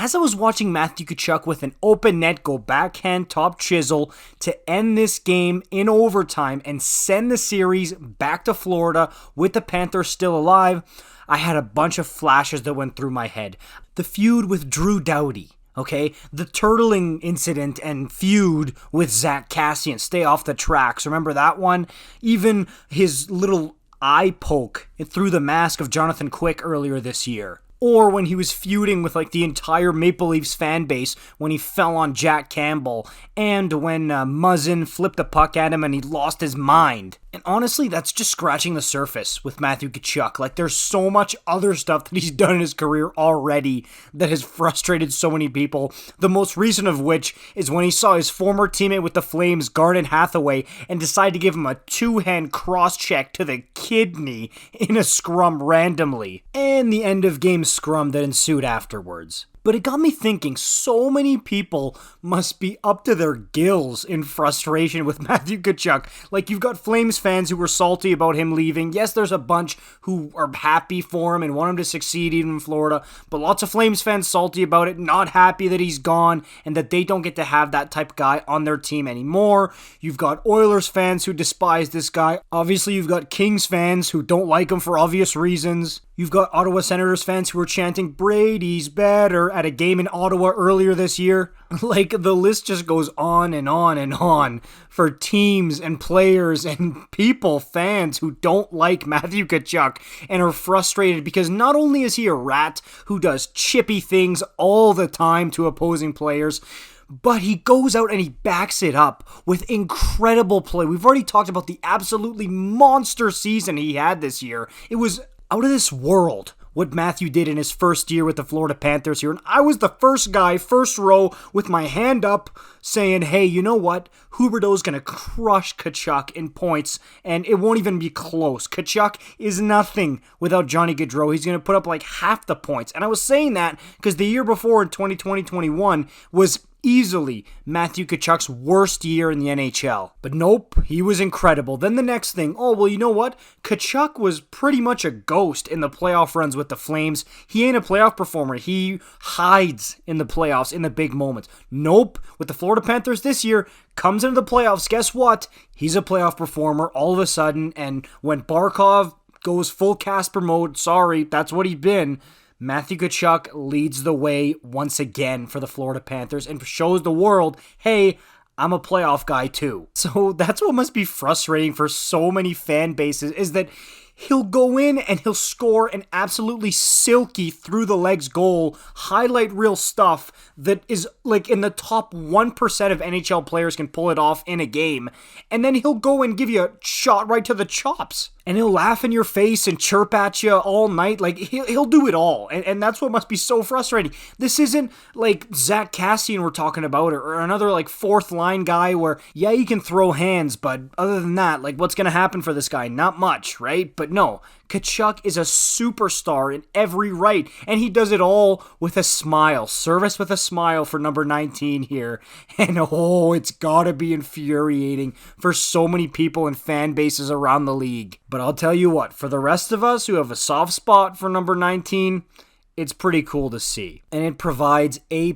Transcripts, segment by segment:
as I was watching Matthew Tkachuk with an open net go backhand top chisel to end this game in overtime and send the series back to Florida with the Panthers still alive, I had a bunch of flashes that went through my head. The feud with Drew Doughty. Okay, the turtling incident and feud with Zach Kassian. Stay off the tracks. Remember that one? Even his little eye poke through the mask of Jonathan Quick earlier this year. Or when he was feuding with the entire Maple Leafs fan base when he fell on Jack Campbell. And when Muzzin flipped the puck at him and he lost his mind. And honestly, that's just scratching the surface with Matthew Tkachuk. There's so much other stuff that he's done in his career already that has frustrated so many people. The most recent of which is when he saw his former teammate with the Flames, Garnet Hathaway, and decided to give him a two-hand cross-check to the kidney in a scrum randomly. And the end-of-game scrum that ensued afterwards. But it got me thinking, so many people must be up to their gills in frustration with Matthew Tkachuk. You've got Flames fans who were salty about him leaving. Yes, there's a bunch who are happy for him and want him to succeed even in Florida. But lots of Flames fans salty about it, not happy that he's gone and that they don't get to have that type of guy on their team anymore. You've got Oilers fans who despise this guy. Obviously, you've got Kings fans who don't like him for obvious reasons. You've got Ottawa Senators fans who were chanting, "Brady's better," at a game in Ottawa earlier this year. The list just goes on and on and on for teams and players and people, fans who don't like Matthew Tkachuk and are frustrated because not only is he a rat who does chippy things all the time to opposing players, but he goes out and he backs it up with incredible play. We've already talked about the absolutely monster season he had this year. It was out of this world what Matthew did in his first year with the Florida Panthers here. And I was the first guy, first row, with my hand up saying, hey, you know what? Huberdeau's going to crush Tkachuk in points, and it won't even be close. Tkachuk is nothing without Johnny Gaudreau. He's going to put up half the points. And I was saying that because the year before in 2020-21 was easily Matthew Tkachuk's worst year in the NHL. But nope, he was incredible. Then the next thing, you know what? Tkachuk was pretty much a ghost in the playoff runs with the Flames. He ain't a playoff performer. He hides in the playoffs in the big moments. Nope, with the Florida Panthers this year, comes into the playoffs, guess what? He's a playoff performer all of a sudden, and when Barkov goes full Casper mode, sorry, that's what he's been. Matthew Tkachuk leads the way once again for the Florida Panthers and shows the world, hey, I'm a playoff guy too. So that's what must be frustrating for so many fan bases, is that he'll go in and he'll score an absolutely silky through the legs goal, highlight reel stuff that is in the top 1% of NHL players can pull it off in a game. And then he'll go and give you a shot right to the chops. And he'll laugh in your face and chirp at you all night. He'll do it all. And that's what must be so frustrating. This isn't Zach Kassian we're talking about, or another fourth line guy where, yeah, he can throw hands, but other than that, what's going to happen for this guy? Not much, right? But no, Tkachuk is a superstar in every right, and he does it all with a smile. Service with a smile for number 19 here. And it's gotta be infuriating for so many people and fan bases around the league. But I'll tell you what, for the rest of us who have a soft spot for number 19, it's pretty cool to see. And it provides A++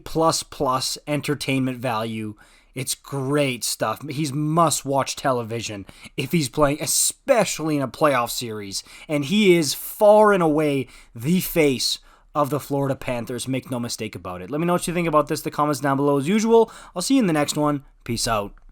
entertainment value. It's great stuff. He's must-watch television if he's playing, especially in a playoff series. And he is far and away the face of the Florida Panthers. Make no mistake about it. Let me know what you think about this in the comments down below as usual. I'll see you in the next one. Peace out.